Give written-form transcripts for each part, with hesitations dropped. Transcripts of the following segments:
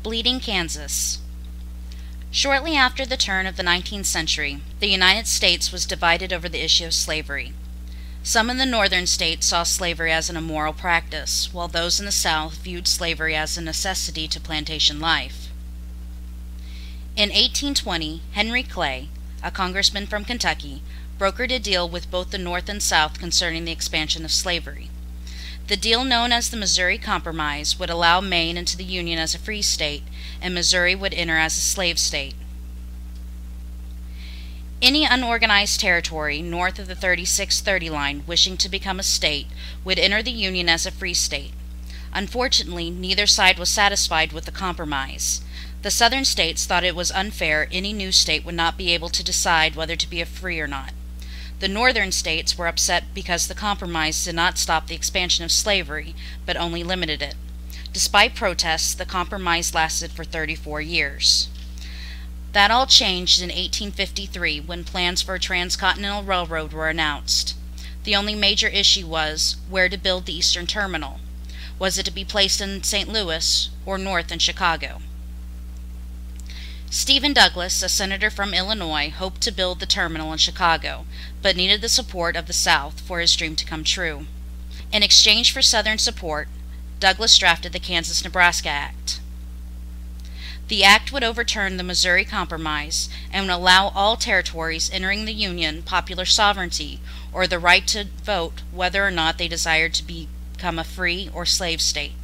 Bleeding Kansas. Shortly after the turn of the 19th century, the United States was divided over the issue of slavery. Some in the northern states saw slavery as an immoral practice, while those in the South viewed slavery as a necessity to plantation life. In 1820, Henry Clay, a congressman from Kentucky, brokered a deal with both the North and South concerning the expansion of slavery. The deal, known as the Missouri Compromise, would allow Maine into the Union as a free state, and Missouri would enter as a slave state. Any unorganized territory north of the 3630 line wishing to become a state would enter the Union as a free state. Unfortunately, neither side was satisfied with the compromise. The southern states thought it was unfair any new state would not be able to decide whether to be a free or not. The northern states were upset because the compromise did not stop the expansion of slavery, but only limited it. Despite protests, the compromise lasted for 34 years. That all changed in 1853 when plans for a transcontinental railroad were announced. The only major issue was where to build the eastern terminal. Was it to be placed in St. Louis or north in Chicago? Stephen Douglas, a senator from Illinois, hoped to build the terminal in Chicago, but needed the support of the South for his dream to come true. In exchange for Southern support, Douglas drafted the Kansas-Nebraska Act. The act would overturn the Missouri Compromise and would allow all territories entering the Union popular sovereignty or the right to vote whether or not they desired to become a free or slave state.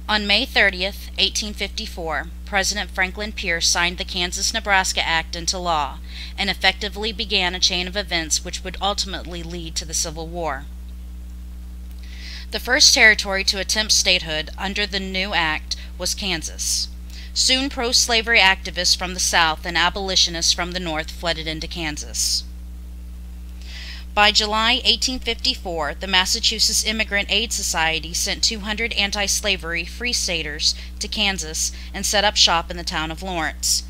On May 30th, 1854, President Franklin Pierce signed the Kansas-Nebraska Act into law and effectively began a chain of events which would ultimately lead to the Civil War. The first territory to attempt statehood under the new act was Kansas. Soon pro-slavery activists from the South and abolitionists from the North flooded into Kansas. By July 1854, the Massachusetts Immigrant Aid Society sent 200 anti-slavery Free Staters to Kansas and set up shop in the town of Lawrence.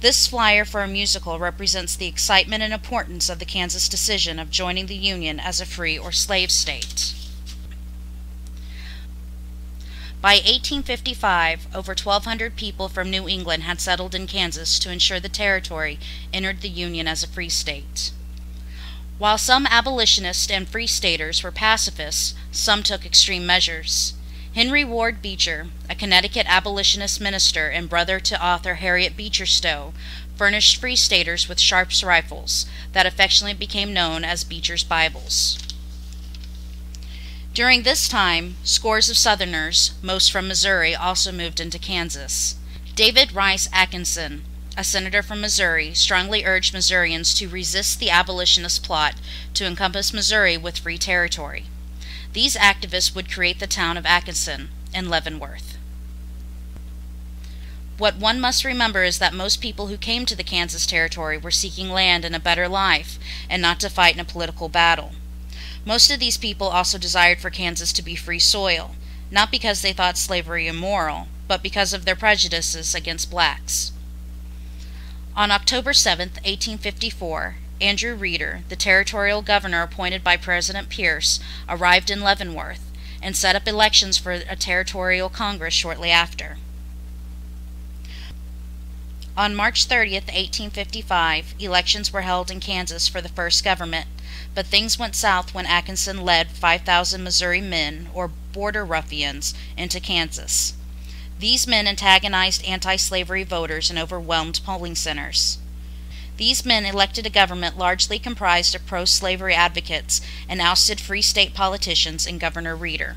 This flyer for a musical represents the excitement and importance of the Kansas decision of joining the Union as a free or slave state. By 1855, over 1,200 people from New England had settled in Kansas to ensure the territory entered the Union as a free state. While some abolitionists and free staters were pacifists, some took extreme measures. Henry Ward Beecher, a Connecticut abolitionist minister and brother to author Harriet Beecher Stowe, furnished free staters with Sharps rifles that affectionately became known as Beecher's Bibles. During this time, scores of Southerners, most from Missouri, also moved into Kansas. David Rice Atkinson, a senator from Missouri, strongly urged Missourians to resist the abolitionist plot to encompass Missouri with free territory. These activists would create the town of Atkinson in Leavenworth. What one must remember is that most people who came to the Kansas Territory were seeking land and a better life, and not to fight in a political battle. Most of these people also desired for Kansas to be free soil, not because they thought slavery immoral, but because of their prejudices against blacks. On October 7, 1854, Andrew Reeder, the territorial governor appointed by President Pierce, arrived in Leavenworth and set up elections for a territorial congress shortly after. On March 30, 1855, elections were held in Kansas for the first government, but things went south when Atkinson led 5,000 Missouri men, or border ruffians, into Kansas. These men antagonized anti-slavery voters and overwhelmed polling centers. These men elected a government largely comprised of pro-slavery advocates and ousted Free State politicians and Governor Reeder.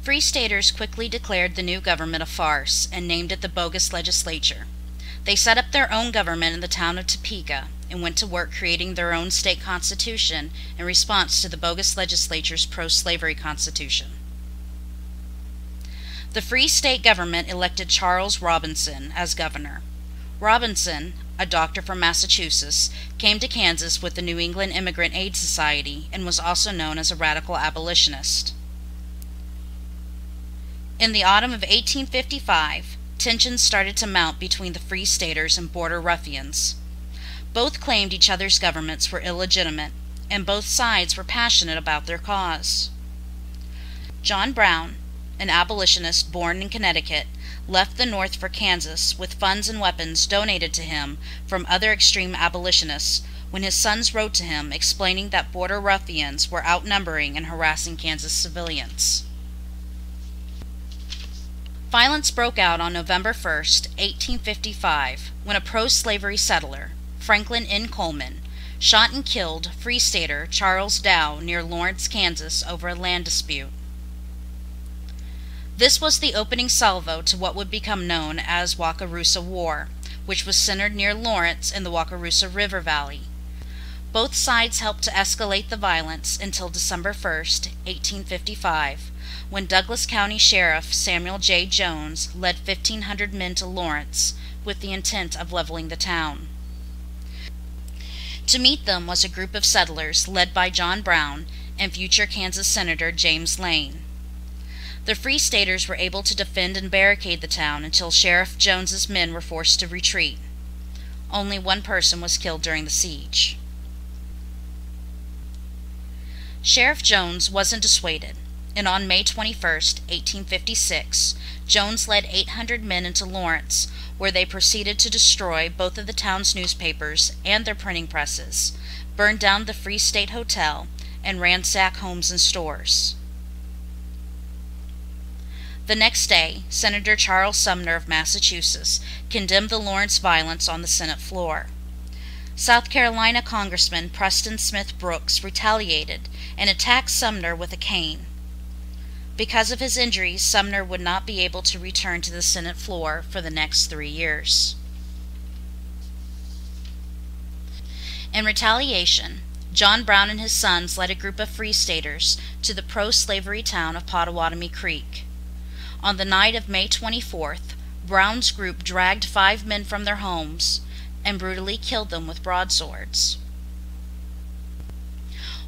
Free Staters quickly declared the new government a farce and named it the bogus legislature. They set up their own government in the town of Topeka and went to work creating their own state constitution in response to the bogus legislature's pro-slavery constitution. The Free State government elected Charles Robinson as governor. Robinson, a doctor from Massachusetts, came to Kansas with the New England Immigrant Aid Society and was also known as a radical abolitionist. In the autumn of 1855, tensions started to mount between the Free Staters and border ruffians. Both claimed each other's governments were illegitimate, and both sides were passionate about their cause. John Brown, an abolitionist born in Connecticut, left the North for Kansas with funds and weapons donated to him from other extreme abolitionists when his sons wrote to him explaining that border ruffians were outnumbering and harassing Kansas civilians. Violence broke out on November 1st, 1855, when a pro-slavery settler, Franklin N. Coleman, shot and killed Free Stater Charles Dow near Lawrence, Kansas over a land dispute. This was the opening salvo to what would become known as Wakarusa War, which was centered near Lawrence in the Wakarusa River Valley. Both sides helped to escalate the violence until December 1st, 1855, when Douglas County Sheriff Samuel J. Jones led 1,500 men to Lawrence with the intent of leveling the town. To meet them was a group of settlers led by John Brown and future Kansas Senator James Lane. The Free Staters were able to defend and barricade the town until Sheriff Jones's men were forced to retreat. Only one person was killed during the siege. Sheriff Jones wasn't dissuaded, and on May 21, 1856, Jones led 800 men into Lawrence, where they proceeded to destroy both of the town's newspapers and their printing presses, burned down the Free State Hotel, and ransacked homes and stores. The next day, Senator Charles Sumner of Massachusetts condemned the Lawrence violence on the Senate floor. South Carolina Congressman Preston Smith Brooks retaliated and attacked Sumner with a cane. Because of his injuries, Sumner would not be able to return to the Senate floor for the next 3 years. In retaliation, John Brown and his sons led a group of Free Staters to the pro-slavery town of Pottawatomie Creek. On the night of May 24th, Brown's group dragged 5 men from their homes and brutally killed them with broadswords.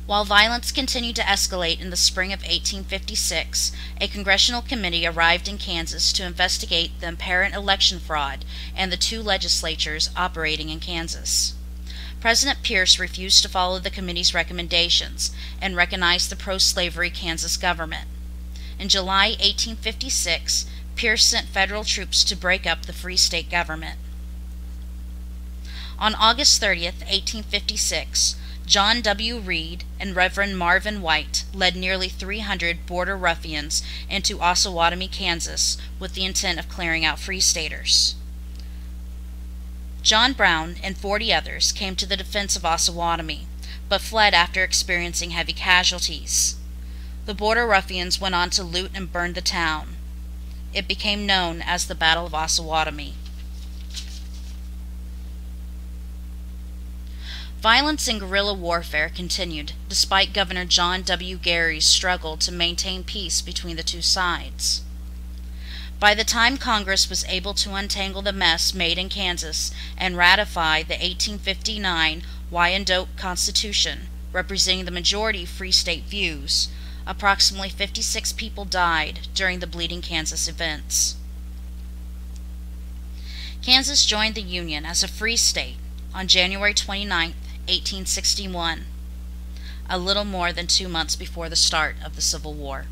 While violence continued to escalate in the spring of 1856, a congressional committee arrived in Kansas to investigate the apparent election fraud and the 2 legislatures operating in Kansas. President Pierce refused to follow the committee's recommendations and recognized the pro-slavery Kansas government. In July 1856, Pierce sent federal troops to break up the Free State government. On August 30th, 1856, John W. Reed and Reverend Marvin White led nearly 300 border ruffians into Osawatomie, Kansas, with the intent of clearing out Free Staters. John Brown and 40 others came to the defense of Osawatomie, but fled after experiencing heavy casualties. The border ruffians went on to loot and burn the town. It became known as the Battle of Osawatomie. Violence and guerrilla warfare continued, despite Governor John W. Gary's struggle to maintain peace between the 2 sides. By the time Congress was able to untangle the mess made in Kansas and ratify the 1859 Wyandotte Constitution, representing the majority Free State views, approximately 56 people died during the Bleeding Kansas events. Kansas joined the Union as a free state on January 29, 1861, a little more than 2 months before the start of the Civil War.